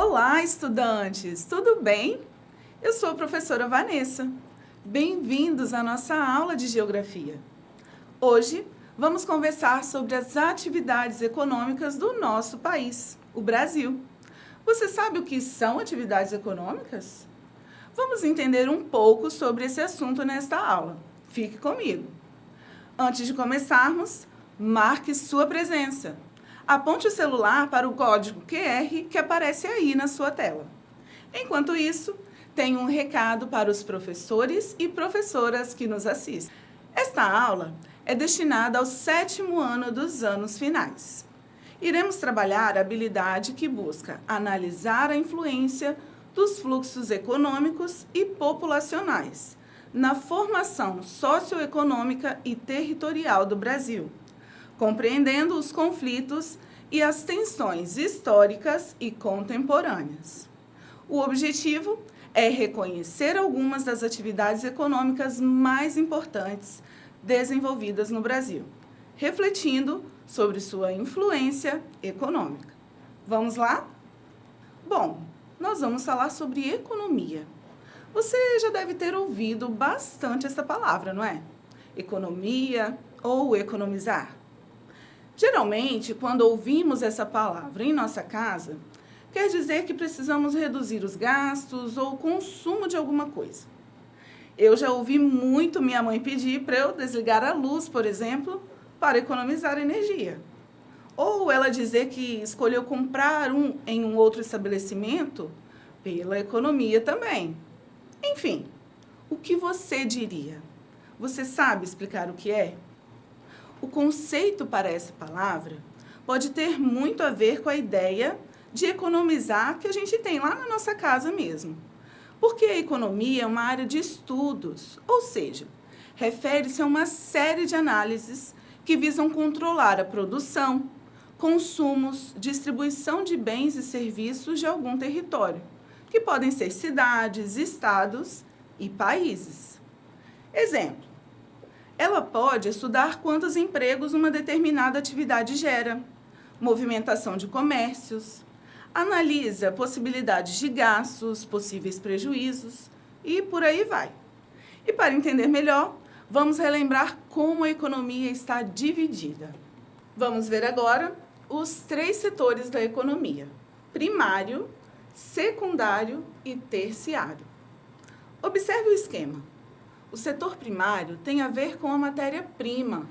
Olá, estudantes! Tudo bem? Eu sou a professora Vanessa. Bem-vindos à nossa aula de Geografia. Hoje, vamos conversar sobre as atividades econômicas do nosso país, o Brasil. Você sabe o que são atividades econômicas? Vamos entender um pouco sobre esse assunto nesta aula. Fique comigo. Antes de começarmos, marque sua presença. Aponte o celular para o código QR que aparece aí na sua tela. Enquanto isso, tenho um recado para os professores e professoras que nos assistem. Esta aula é destinada ao 7º ano dos anos finais. Iremos trabalhar a habilidade que busca analisar a influência dos fluxos econômicos e populacionais na formação socioeconômica e territorial do Brasil, compreendendo os conflitos e as tensões históricas e contemporâneas. O objetivo é reconhecer algumas das atividades econômicas mais importantes desenvolvidas no Brasil, refletindo sobre sua influência econômica. Vamos lá? Bom, nós vamos falar sobre economia. Você já deve ter ouvido bastante essa palavra, não é? Economia ou economizar. Geralmente, quando ouvimos essa palavra em nossa casa, quer dizer que precisamos reduzir os gastos ou o consumo de alguma coisa. Eu já ouvi muito minha mãe pedir para eu desligar a luz, por exemplo, para economizar energia. Ou ela dizer que escolheu comprar em um outro estabelecimento pela economia também. Enfim, o que você diria? Você sabe explicar o que é? O conceito para essa palavra pode ter muito a ver com a ideia de economizar que a gente tem lá na nossa casa mesmo. Porque a economia é uma área de estudos, ou seja, refere-se a uma série de análises que visam controlar a produção, consumos, distribuição de bens e serviços de algum território, que podem ser cidades, estados e países. Exemplo. Ela pode estudar quantos empregos uma determinada atividade gera, movimentação de comércios, analisa possibilidades de gastos, possíveis prejuízos e por aí vai. E para entender melhor, vamos relembrar como a economia está dividida. Vamos ver agora os 3 setores da economia: primário, secundário e terciário. Observe o esquema. O setor primário tem a ver com a matéria-prima,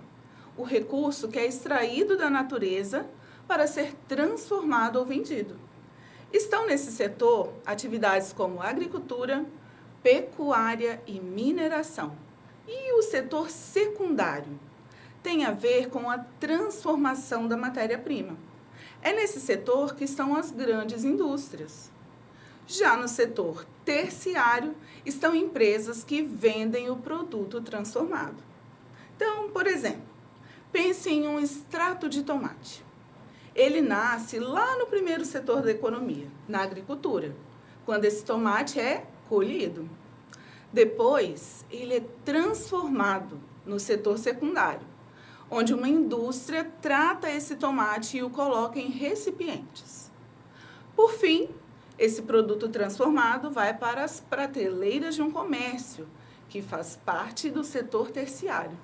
o recurso que é extraído da natureza para ser transformado ou vendido. Estão nesse setor atividades como agricultura, pecuária e mineração. E o setor secundário tem a ver com a transformação da matéria-prima. É nesse setor que estão as grandes indústrias. Já no setor terciário, estão empresas que vendem o produto transformado. Então, por exemplo, pense em um extrato de tomate. Ele nasce lá no primeiro setor da economia, na agricultura, quando esse tomate é colhido. Depois, ele é transformado no setor secundário, onde uma indústria trata esse tomate e o coloca em recipientes. Por fim, esse produto transformado vai para as prateleiras de um comércio, que faz parte do setor terciário.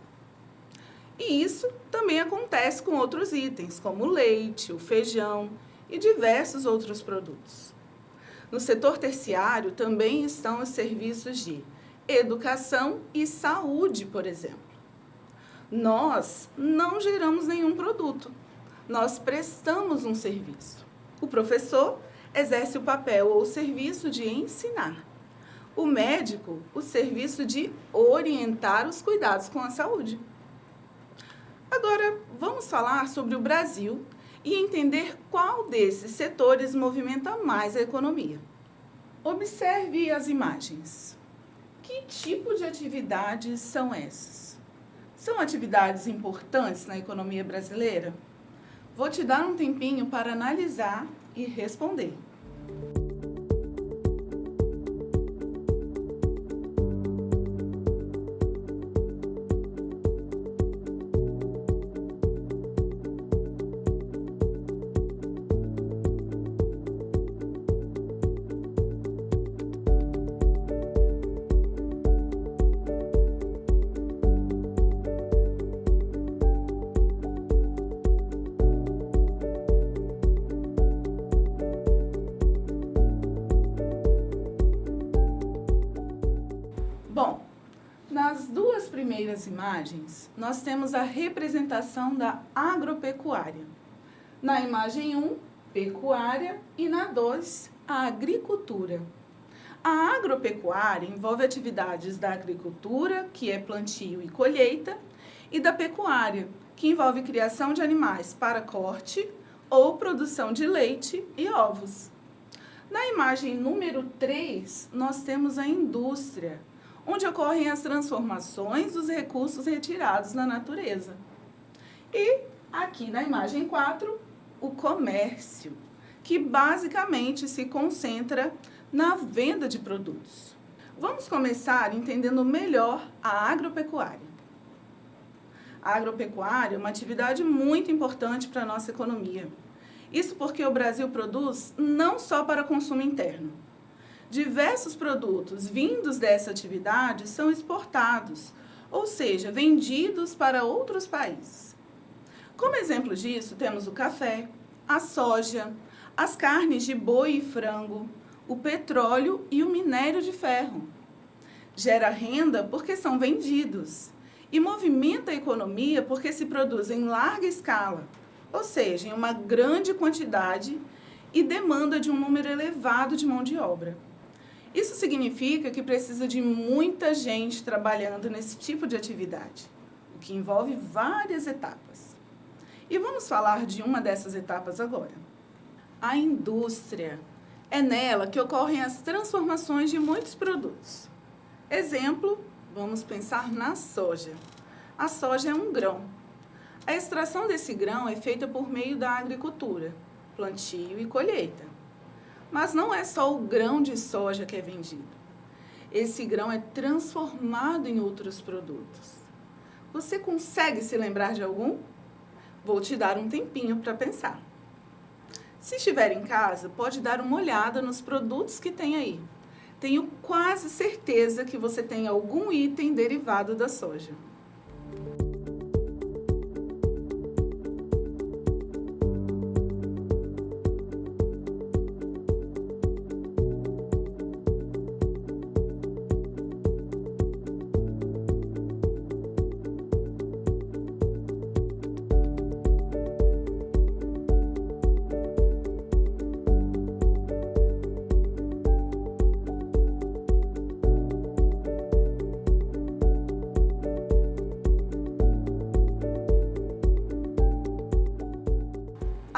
E isso também acontece com outros itens, como o leite, o feijão e diversos outros produtos. No setor terciário também estão os serviços de educação e saúde, por exemplo. Nós não geramos nenhum produto, nós prestamos um serviço. O professor exerce o papel ou o serviço de ensinar. O médico, o serviço de orientar os cuidados com a saúde. Agora, vamos falar sobre o Brasil e entender qual desses setores movimenta mais a economia. Observe as imagens. Que tipo de atividades são essas? São atividades importantes na economia brasileira? Vou te dar um tempinho para analisar e responder. primeiras imagens, nós temos a representação da agropecuária. Na imagem 1, pecuária, e na 2, a agricultura. A agropecuária envolve atividades da agricultura, que é plantio e colheita, e da pecuária, que envolve criação de animais para corte ou produção de leite e ovos. Na imagem número 3, nós temos a indústria, onde ocorrem as transformações dos recursos retirados da natureza. E aqui na imagem 4, o comércio, que basicamente se concentra na venda de produtos. Vamos começar entendendo melhor a agropecuária. A agropecuária é uma atividade muito importante para a nossa economia. Isso porque o Brasil produz não só para consumo interno. Diversos produtos vindos dessa atividade são exportados, ou seja, vendidos para outros países. Como exemplo disso, temos o café, a soja, as carnes de boi e frango, o petróleo e o minério de ferro. Gera renda porque são vendidos e movimenta a economia porque se produz em larga escala, ou seja, em uma grande quantidade e demanda de um número elevado de mão de obra. Isso significa que precisa de muita gente trabalhando nesse tipo de atividade, o que envolve várias etapas. E vamos falar de uma dessas etapas agora. A indústria. É nela que ocorrem as transformações de muitos produtos. Exemplo, vamos pensar na soja. A soja é um grão. A extração desse grão é feita por meio da agricultura, plantio e colheita. Mas não é só o grão de soja que é vendido. Esse grão é transformado em outros produtos. Você consegue se lembrar de algum? Vou te dar um tempinho para pensar. Se estiver em casa, pode dar uma olhada nos produtos que tem aí. Tenho quase certeza que você tem algum item derivado da soja.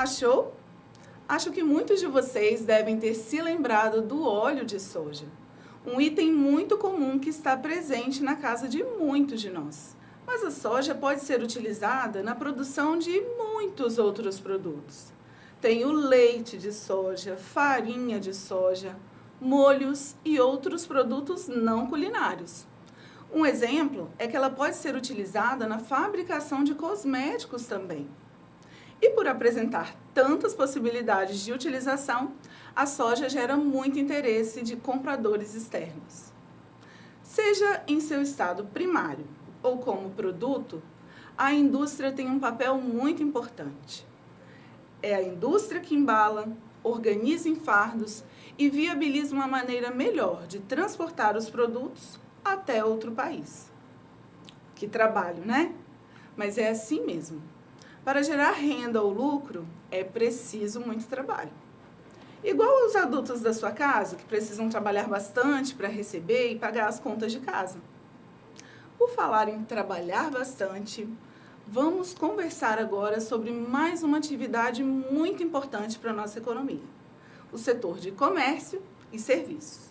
Achou? Acho que muitos de vocês devem ter se lembrado do óleo de soja, um item muito comum que está presente na casa de muitos de nós. Mas a soja pode ser utilizada na produção de muitos outros produtos. Tem o leite de soja, farinha de soja, molhos e outros produtos não culinários. Um exemplo é que ela pode ser utilizada na fabricação de cosméticos também. E por apresentar tantas possibilidades de utilização, a soja gera muito interesse de compradores externos. Seja em seu estado primário ou como produto, a indústria tem um papel muito importante. É a indústria que embala, organiza em fardos e viabiliza uma maneira melhor de transportar os produtos até outro país. Que trabalho, né? Mas é assim mesmo. Para gerar renda ou lucro, é preciso muito trabalho. Igual aos adultos da sua casa, que precisam trabalhar bastante para receber e pagar as contas de casa. Por falar em trabalhar bastante, vamos conversar agora sobre mais uma atividade muito importante para a nossa economia, o setor de comércio e serviços.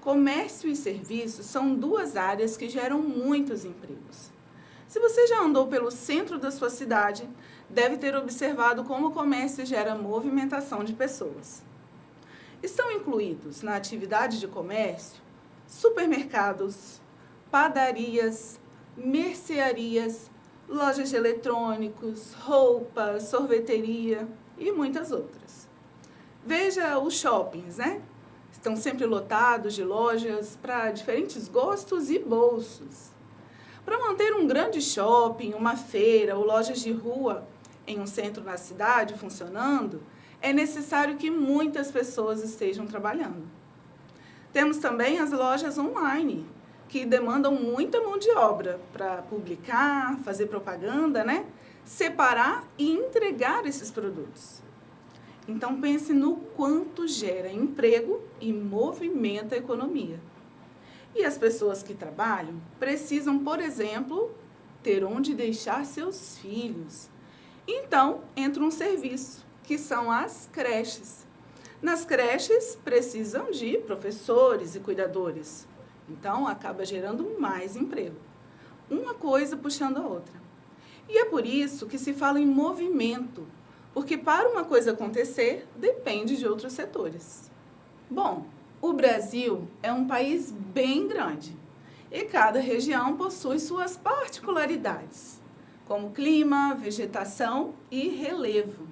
Comércio e serviços são duas áreas que geram muitos empregos. Se você já andou pelo centro da sua cidade, deve ter observado como o comércio gera movimentação de pessoas. Estão incluídos na atividade de comércio supermercados, padarias, mercearias, lojas de eletrônicos, roupas, sorveteria e muitas outras. Veja os shoppings, né? Estão sempre lotados de lojas para diferentes gostos e bolsos. Para manter um grande shopping, uma feira ou lojas de rua em um centro na cidade funcionando, é necessário que muitas pessoas estejam trabalhando. Temos também as lojas online, que demandam muita mão de obra para publicar, fazer propaganda, né? Separar e entregar esses produtos. Então pense no quanto gera emprego e movimenta a economia. E as pessoas que trabalham precisam, por exemplo, ter onde deixar seus filhos. Então entra um serviço, que são as creches. Nas creches precisam de professores e cuidadores. Então, acaba gerando mais emprego. Uma coisa puxando a outra. E é por isso que se fala em movimento, porque para uma coisa acontecer, depende de outros setores. Bom, o Brasil é um país bem grande e cada região possui suas particularidades, como clima, vegetação e relevo.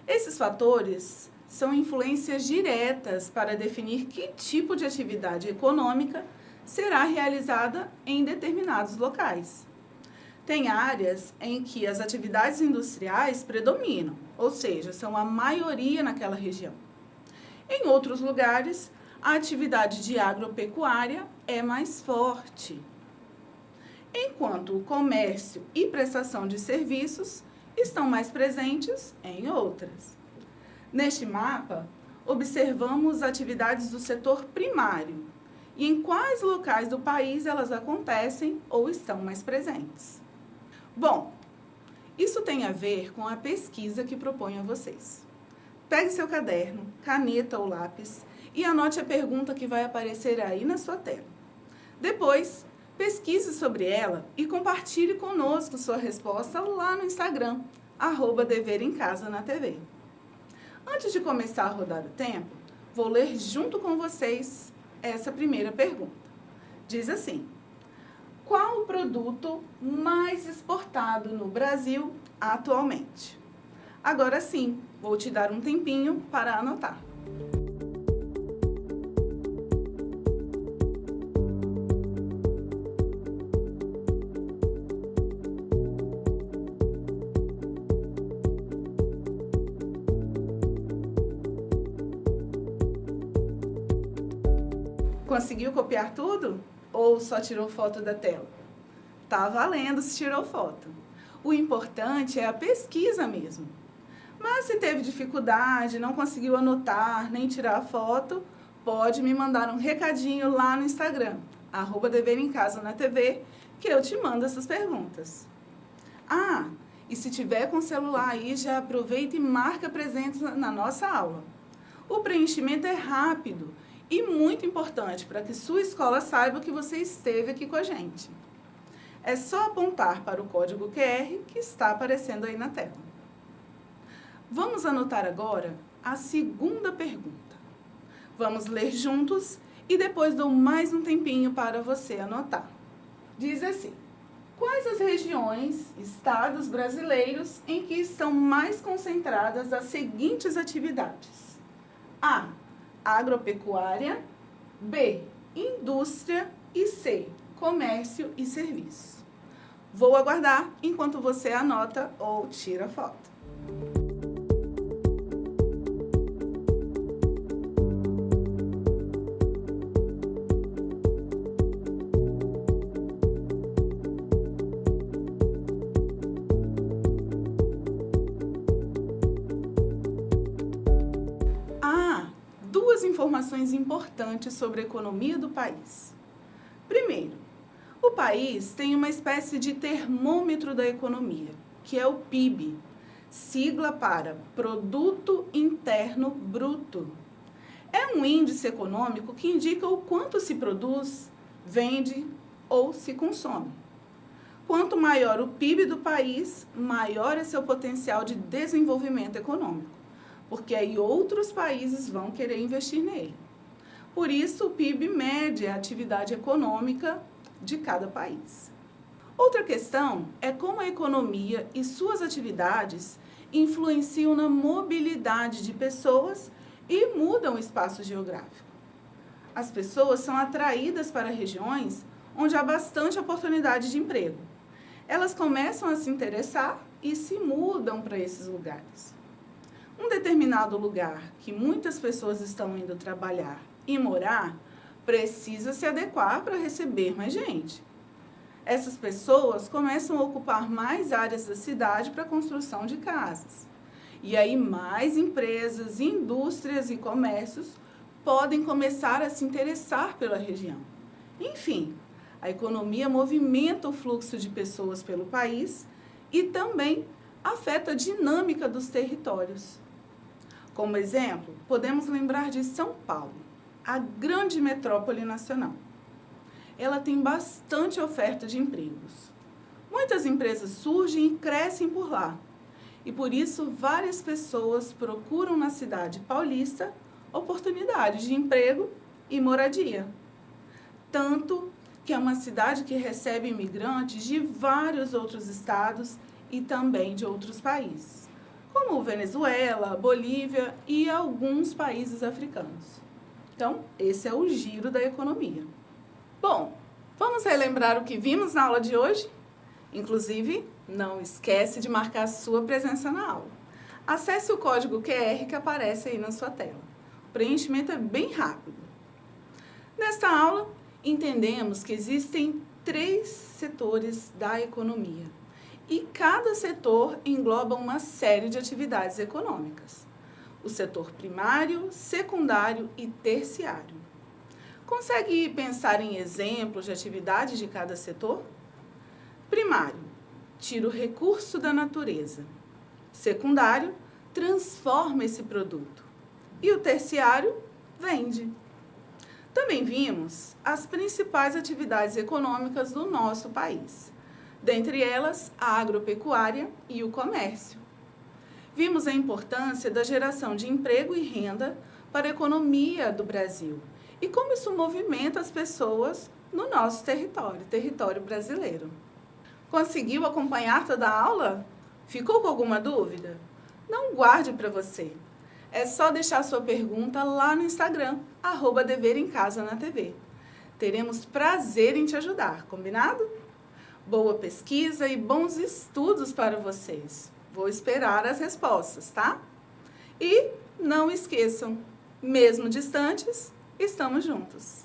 Esses fatores são influências diretas para definir que tipo de atividade econômica será realizada em determinados locais. Tem áreas em que as atividades industriais predominam, ou seja, são a maioria naquela região. Em outros lugares, a atividade de agropecuária é mais forte, enquanto o comércio e prestação de serviços estão mais presentes em outras. Neste mapa, observamos atividades do setor primário e em quais locais do país elas acontecem ou estão mais presentes. Bom, isso tem a ver com a pesquisa que proponho a vocês. Pegue seu caderno, caneta ou lápis e anote a pergunta que vai aparecer aí na sua tela. Depois, pesquise sobre ela e compartilhe conosco sua resposta lá no Instagram, @deverimcasa-na-tv. Antes de começar a rodar o tempo, vou ler junto com vocês essa primeira pergunta. Diz assim: qual o produto mais exportado no Brasil atualmente? Agora sim, vou te dar um tempinho para anotar. Conseguiu copiar tudo? Ou só tirou foto da tela? Tá valendo se tirou foto. O importante é a pesquisa mesmo. Mas se teve dificuldade, não conseguiu anotar, nem tirar a foto, pode me mandar um recadinho lá no Instagram, @deverimcasa-na-tv, que eu te mando essas perguntas. Ah, e se tiver com o celular aí, já aproveita e marca presença na nossa aula. O preenchimento é rápido e muito importante para que sua escola saiba que você esteve aqui com a gente. É só apontar para o código QR que está aparecendo aí na tela. Vamos anotar agora a segunda pergunta. Vamos ler juntos e depois dou mais um tempinho para você anotar. Diz assim: quais as regiões, estados brasileiros em que estão mais concentradas as seguintes atividades? A. Agropecuária, B. Indústria e C. Comércio e serviço. Vou aguardar enquanto você anota ou tira foto. Duas informações importantes sobre a economia do país. Primeiro, o país tem uma espécie de termômetro da economia, que é o PIB, sigla para Produto Interno Bruto. É um índice econômico que indica o quanto se produz, vende ou se consome. Quanto maior o PIB do país, maior é seu potencial de desenvolvimento econômico, porque aí outros países vão querer investir nele. Por isso, o PIB mede a atividade econômica de cada país. Outra questão é como a economia e suas atividades influenciam na mobilidade de pessoas e mudam o espaço geográfico. As pessoas são atraídas para regiões onde há bastante oportunidade de emprego. Elas começam a se interessar e se mudam para esses lugares. Um determinado lugar que muitas pessoas estão indo trabalhar e morar precisa se adequar para receber mais gente. Essas pessoas começam a ocupar mais áreas da cidade para a construção de casas. E aí mais empresas, indústrias e comércios podem começar a se interessar pela região. Enfim, a economia movimenta o fluxo de pessoas pelo país e também afeta a dinâmica dos territórios. Como exemplo, podemos lembrar de São Paulo, a grande metrópole nacional. Ela tem bastante oferta de empregos. Muitas empresas surgem e crescem por lá. E por isso, várias pessoas procuram na cidade paulista oportunidades de emprego e moradia. Tanto que é uma cidade que recebe imigrantes de vários outros estados e também de outros países, como Venezuela, Bolívia e alguns países africanos. Então, esse é o giro da economia. Bom, vamos relembrar o que vimos na aula de hoje? Inclusive, não esquece de marcar sua presença na aula. Acesse o código QR que aparece aí na sua tela. O preenchimento é bem rápido. Nesta aula, entendemos que existem 3 setores da economia e cada setor engloba uma série de atividades econômicas. O setor primário, secundário e terciário. Consegue pensar em exemplos de atividades de cada setor? Primário, tira o recurso da natureza. Secundário, transforma esse produto. E o terciário, vende. Também vimos as principais atividades econômicas do nosso país. Dentre elas, a agropecuária e o comércio. Vimos a importância da geração de emprego e renda para a economia do Brasil e como isso movimenta as pessoas no nosso território brasileiro. Conseguiu acompanhar toda a aula? Ficou com alguma dúvida? Não guarde para você. É só deixar sua pergunta lá no Instagram, @deverimcasa-na-tv. Teremos prazer em te ajudar, combinado? Boa pesquisa e bons estudos para vocês. Vou esperar as respostas, tá? E não esqueçam, mesmo distantes, estamos juntos.